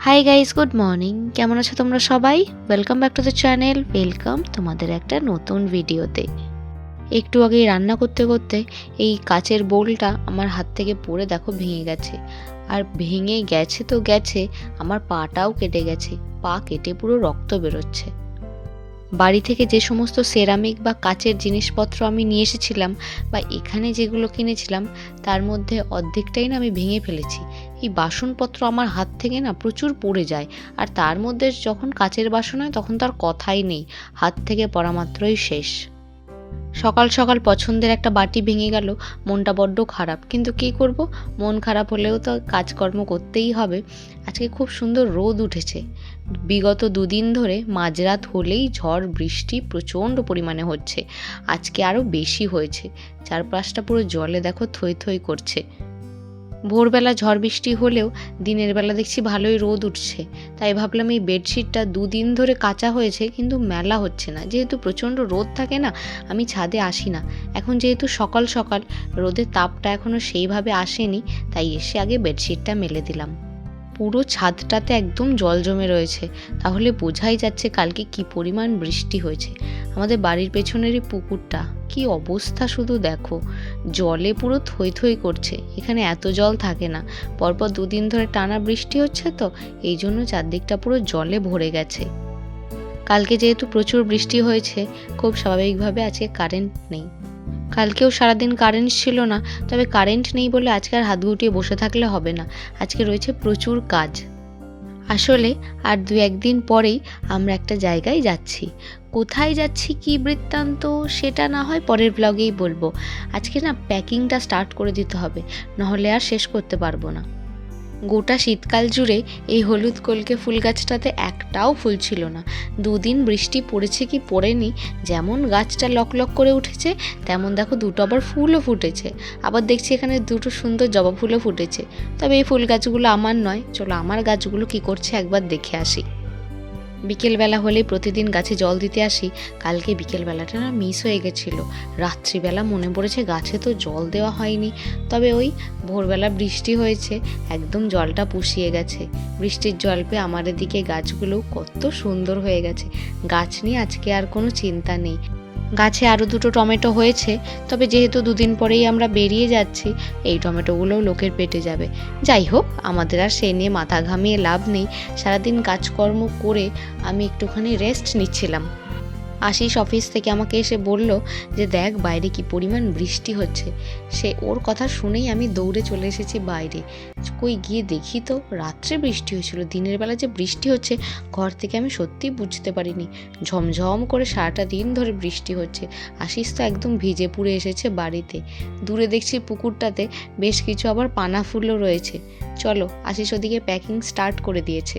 Hi guys, good morning. কেমন আছো তোমরা সবাই? Welcome back to the channel. Welcome তোমাদের একটা নতুন ভিডিওতে। একটু আগেই রান্না করতে করতে এই কাচের বোলটা আমার হাত থেকে পড়ে দেখো ভেঙে গেছে। আর ভেঙে গেছে তো গেছে, আমার পাটাও কেটে গেছে। পা কেটে পুরো রক্ত বেরোচ্ছে। বাড়ি থেকে যে সমস্ত সেরামিক বা কাচের জিনিসপত্র আমি নিয়ে এসেছিলাম বা এখানে যেগুলো কিনেছিলাম, তার মধ্যে অর্ধেকটাই না আমি ভেঙে ফেলেছি। এই বাসনপত্র আমার হাত থেকে না প্রচুর পড়ে যায়। আর তার মধ্যে যখন কাচের বাসন হয় তখন তার কথাই নেই, হাত থেকে পড়া মাত্রই শেষ। সকাল সকাল পছন্দের একটা বাটি ভেঙে গেল, মনটা বড্ড খারাপ। কিন্তু কী করব, মন খারাপ হলেও তো কাজকর্ম করতেই হবে। আজকে খুব সুন্দর রোদ উঠেছে। বিগত দুদিন ধরে মাঝরাত হলেই ঝড় বৃষ্টি প্রচণ্ড পরিমাণে হচ্ছে। আজকে আরও বেশি হয়েছে। চারপাশটা পুরো জলে দেখো থই থই করছে। ভোরবেলা ঝড় বৃষ্টি হলেও দিনের বেলা দেখছি ভালোই রোদ উঠছে। তাই ভাবলাম এই বেডশিটটা দুদিন ধরে কাচা হয়েছে কিন্তু মেলা হচ্ছে না, যেহেতু প্রচণ্ড রোদ থাকে না, আমি ছাদে আসি না। এখন যেহেতু সকাল সকাল রোদের তাপটা এখনও সেইভাবে আসেনি, তাই এসে আগে বেডশিটটা মেলে দিলাম। পুরো ছাদটাতে একদম জল জমে রয়েছে, তাহলে বোঝাই যাচ্ছে কালকে কি পরিমাণ বৃষ্টি হয়েছে। আমাদের বাড়ির পেছনেরই পুকুরটা কি অবস্থা শুধু দেখো, জলে পুরো থই থই করছে। এখানে এত জল থাকে না, পরপর দুদিন ধরে টানা বৃষ্টি হচ্ছে তো এই জন্য চারদিকটা পুরো জলে ভরে গেছে। কালকে যেহেতু প্রচুর বৃষ্টি হয়েছে, খুব স্বাভাবিকভাবে আজকে কারেন্ট নেই। কালকেও সারাদিন কারেন্ট ছিল না, তবে কারেন্ট নেই বলে আজকে আর হাত গুটিয়ে বসে থাকলে হবে না। আজকে রয়েছে প্রচুর কাজ। আসলে আর দু একদিন পরেই আমরা একটা জায়গায় যাচ্ছি। কোথায় যাচ্ছি, কী বৃত্তান্ত, সেটা না হয় পরের ব্লগেই বলবো। আজকে না প্যাকিংটা স্টার্ট করে দিতে হবে, নাহলে আর শেষ করতে পারবো না। গোটা শীতকাল জুড়ে এই হলুদ কলকে ফুল গাছটাতে একটাও ফুল ছিল না। দুদিন বৃষ্টি পড়েছে কি পড়েনি, যেমন গাছটা লকলক করে উঠেছে তেমন দেখো দুটো আবার ফুলও ফুটেছে। আবার দেখছি এখানে দুটো সুন্দর জবা ফুলও ফুটেছে। তবে এই ফুল গাছগুলো আমার নয়, চলো আমার গাছগুলো কি করছে একবার দেখে আসি। বিকেলবেলা হলেই প্রতিদিন গাছে জল দিতে আসি। কালকে বিকেলবেলাটা না মিস হয়ে গেছিলো। রাত্রিবেলা মনে পড়েছে গাছে তো জল দেওয়া হয়নি। তবে ওই ভোরবেলা বৃষ্টি হয়েছে, একদম জলটা পুষিয়ে গেছে। বৃষ্টির জল পেয়ে আমার এদিকে গাছগুলো কত সুন্দর হয়ে গেছে। গাছ নিয়ে আজকে আর কোনো চিন্তা নেই। গাছে আরও দুটো টমেটো হয়েছে, তবে যেহেতু দুদিন পরেই আমরা বেরিয়ে যাচ্ছি, এই টমেটোগুলোও লোকের পেটে যাবে। যাই হোক, আমাদের আর সে নিয়ে মাথা ঘামিয়ে লাভ নেই। সারাদিন কাজকর্ম করে আমি একটুখানি রেস্ট নিচ্ছিলাম। আশিস অফিস থেকে আমাকে এসে বলল যে দেখ বাইরে কি পরিমাণ বৃষ্টি হচ্ছে। ওর কথা শুনেই আমি দৌড়ে চলে এসেছি বাইরে। কই গিয়ে দেখি তো রাত্রে বৃষ্টি হয়েছিল, দিনের বেলা যে বৃষ্টি হচ্ছে ঘর থেকে আমি সত্যিই বুঝতে পারিনি। ঝমঝম করে সারাটা দিন ধরে বৃষ্টি হচ্ছে। আশিস তো একদম ভিজে পুড়ে এসেছে বাড়িতে। দূরে দেখছি পুকুরটাতে বেশ কিছু আবার পানা ফুলও রয়েছে। চলো, আশিস ওদিকে প্যাকিং স্টার্ট করে দিয়েছে।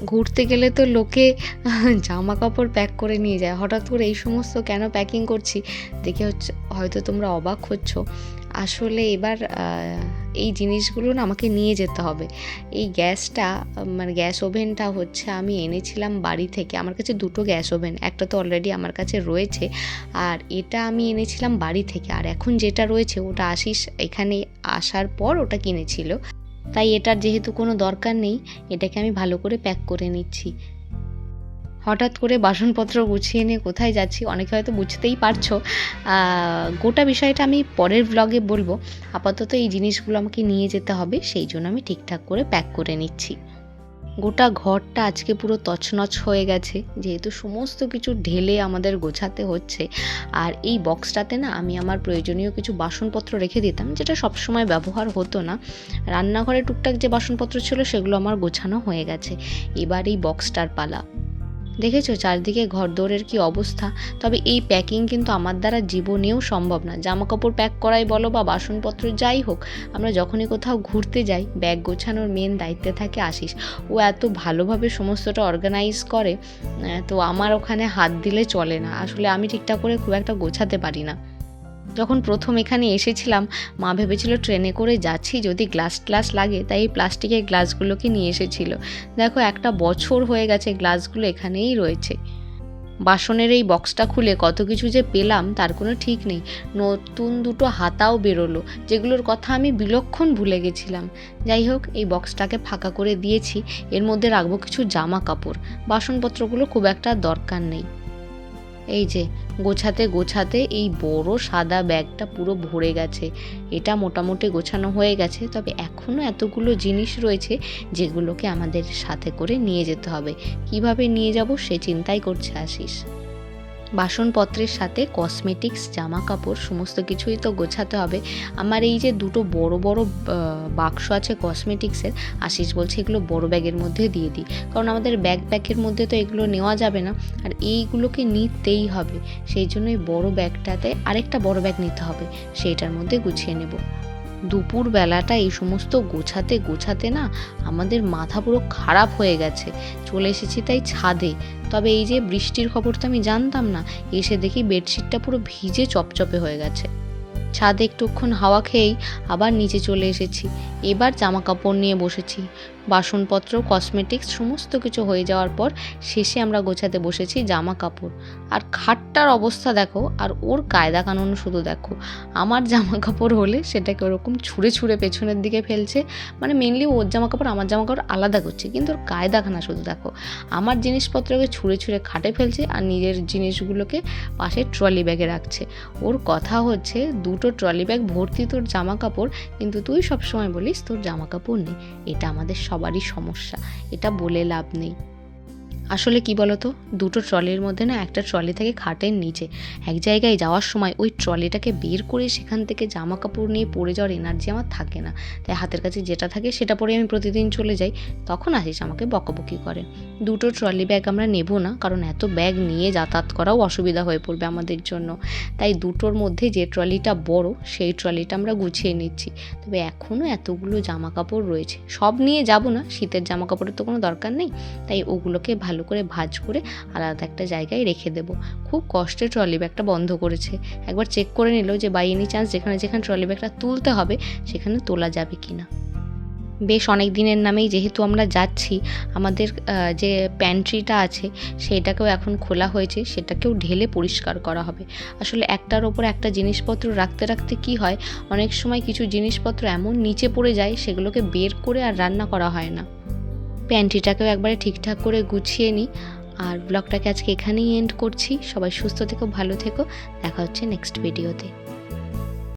ঘুরতে গেলে তো লোকে জামা কাপড় প্যাক করে নিয়ে যায়, হঠাৎ করে এই সমস্ত কেন প্যাকিং করছি দেখে হয়তো তোমরা অবাক হচ্ছ। আসলে এবার এই জিনিসগুলো না আমাকে নিয়ে যেতে হবে। এই গ্যাসটা মানে গ্যাস ওভেনটা হচ্ছে আমি এনেছিলাম বাড়ি থেকে। আমার কাছে দুটো গ্যাস ওভেন, একটা তো অলরেডি আমার কাছে রয়েছে, আর এটা আমি এনেছিলাম বাড়ি থেকে। আর এখন যেটা রয়েছে ওটা আশিস এখানে আসার পর ওটা কিনেছিল, তাই এটার যেহেতু কোনো দরকার নেই, এটাকে আমি ভালো করে প্যাক করে নিচ্ছি। হঠাৎ করে বাসনপত্র গুছিয়ে নিয়ে কোথায় যাচ্ছি অনেকে হয়তো বুঝতেই পারছো। গোটা বিষয়টা আমি পরের ব্লগে বলবো। আপাতত এই জিনিসগুলো আমাকে নিয়ে যেতে হবে, সেই জন্য আমি ঠিকঠাক করে প্যাক করে নিচ্ছি। গোটা ঘরটা আজকে পুরো তছনছ হয়ে গেছে, যেহেতু সমস্ত কিছু ঢেলে আমাদের গোছাতে হচ্ছে। আর এই বক্সটাতে না আমি আমার প্রয়োজনীয় কিছু বাসনপত্র রেখে দিতাম, যেটা সবসময় ব্যবহার হতো না। রান্নাঘরে টুকটাক যে বাসনপত্র ছিল সেগুলো আমার গোছানো হয়ে গেছে। এবার এই বক্সটার পালা। দেখেছো চারদিকে ঘরদোরের কি অবস্থা। তবে এই প্যাকিং কিন্তু আমার দ্বারা জীবনেও সম্ভব না। জামা কাপড় প্যাক করাই বলো বা বাসনপত্র যাই হোক, আমরা যখনই কোথাও ঘুরতে যাই ব্যাগ গোছানোর মেন দায়িত্বে থাকে আশিস। ও এত ভালোভাবে সমস্তটা অর্গানাইজ করে, তো আমার ওখানে হাত দিলে চলে না। আসলে আমি ঠিকঠাক করে খুব একটা গোছাতে পারি না। যখন প্রথম এখানে এসেছিলাম মা ভেবেছিল ট্রেনে করে যাচ্ছি, যদি গ্লাস লাগে, তাই এই প্লাস্টিকের গ্লাসগুলোকে নিয়ে এসেছিল। দেখো একটা বছর হয়ে গেছে গ্লাসগুলো এখানেই রয়েছে। বাসনের এই বক্সটা খুলে কত কিছু যে পেলাম তার কোনো ঠিক নেই। নতুন দুটো হাতাও বেরোলো, যেগুলোর কথা আমি বিলক্ষণ ভুলে গেছিলাম। যাই হোক, এই বক্সটাকে ফাঁকা করে দিয়েছি। এর মধ্যে রাখবো কিছু জামা কাপড়। বাসনপত্রগুলো খুব একটা দরকার নেই। এই যে গোছাতে গোছাতে এই বড় সাদা ব্যাগটা পুরো ভরে গেছে। এটা মোটামুটি গোছানো হয়ে গেছে, তবে এখনও এতগুলো জিনিস রয়েছে যেগুলোকে আমাদের সাথে করে নিয়ে যেতে হবে। কিভাবে নিয়ে যাব সে চিন্তাই করছে আশিস। বাসনপত্রের সাথে কসমেটিক্স, জামা কাপড় সমস্ত কিছুই তো গোছাতে হবে। আমার এই যে দুটো বড় বড় বাক্স আছে কসমেটিক্সের, আশিস বলছে এগুলো বড় ব্যাগের মধ্যে দিয়ে দিই, কারণ আমাদের ব্যাগের মধ্যে তো এগুলো নেওয়া যাবে না, আর এইগুলোকে নিতেই হবে। সেই জন্য এই বড় ব্যাগটাতে আরেকটা বড় ব্যাগ নিতে হবে, সেইটার মধ্যে গুছিয়ে নেব। দুপুর বেলাটা এই সমস্ত গোছাতে গোছাতে না আমাদের মাথা পুরো খারাপ হয়ে গেছে। চলে এসেছি তাই ছাদে, তবে এই যে বৃষ্টির খবর তো আমি জানতাম না। এসে দেখি বেডশিটটা পুরো ভিজে চপচপে হয়ে গেছে। ছাদে একটুক্ষণ হাওয়া খেয়েই আবার নিচে চলে এসেছি। এবার জামা কাপড় নিয়ে বসেছি। বাসনপত্র, কসমেটিক্স সমস্ত কিছু হয়ে যাওয়ার পর শেষে আমরা গোছাতে বসেছি জামা কাপড়। আর খাটটার অবস্থা দেখো, আর ওর কায়দা কানুন শুধু দেখো। আমার জামা কাপড় হলে সেটাকে ওরকম ছুঁড়ে ছুঁড়ে পেছনের দিকে ফেলছে, মানে মেনলি ওর জামা কাপড় আমার জামা কাপড় আলাদা করছে, কিন্তু ওর কায়দাখানা শুধু দেখো। আমার জিনিসপত্রকে ছুঁড়ে ছুঁড়ে খাটে ফেলছে আর নিজের জিনিসগুলোকে পাশে ট্রলি ব্যাগে রাখছে। ওর কথা হচ্ছে, দুটো ট্রলি ব্যাগ ভর্তি তোর জামা কাপড়, কিন্তু তুই সবসময় বলিস তোর জামা কাপড় নেই। এটা আমাদের সবারই সমস্যা, এটা বলে লাভ নেই। আসলে কি বলতো, দুটো ট্রলির মধ্যে না একটা ট্রলি থাকে খাটের নিচে। এক জায়গায় যাওয়ার সময় ওই ট্রলিটাকে বের করে সেখান থেকে জামা কাপড় নিয়ে পরে যাওয়ার এনার্জি আমার থাকে না। তাই হাতের কাছে যেটা থাকে সেটা পরে আমি প্রতিদিন চলে যাই। তখন আশিস আমাকে বকাবকি করে। দুটো ট্রলি ব্যাগ আমরা নেব না, কারণ এত ব্যাগ নিয়ে যাতায়াত করাও অসুবিধা হয়ে পড়বে আমাদের জন্য। তাই দুটোর মধ্যে যে ট্রলিটা বড় সেই ট্রলিটা আমরা গুছিয়ে নিচ্ছি। তবে এখনও এতগুলো জামা কাপড় রয়েছে, সব নিয়ে যাব না, শীতের জামা কাপড়ের তো কোনো দরকার নেই। তাই ওগুলোকে ভালো করে ভাঁজ করে আলাদা একটা জায়গায় রেখে দেব। খুব কষ্টে ট্রলি ব্যাগটা বন্ধ করেছে। একবার চেক করে নিল যে বাই এনি চান্স যেখানে যেখানে ট্রলি ব্যাগটা তুলতে হবে সেখানে তোলা যাবে কিনা। বেশ অনেক দিনের নামেই যেহেতু আমরা যাচ্ছি, আমাদের যে প্যান্ট্রিটা আছে সেটাকেও এখন খোলা হয়েছে, সেটাকেও ঢেলে পরিষ্কার করা হবে। আসলে একটার ওপর একটা জিনিসপত্র রাখতে রাখতে কি হয়, অনেক সময় কিছু জিনিসপত্র এমন নিচে পড়ে যায় সেগুলোকে বের করে আর রান্না করা হয় না। প্যান্ট্রিটাকেও একবারে ঠিকঠাক করে গুছিয়ে নিই। আর ব্লগটাকে আজকে এখানেই এন্ড করছি। সবাই সুস্থ থেকো, ভালো থেকো, দেখা হচ্ছে নেক্সট ভিডিওতে।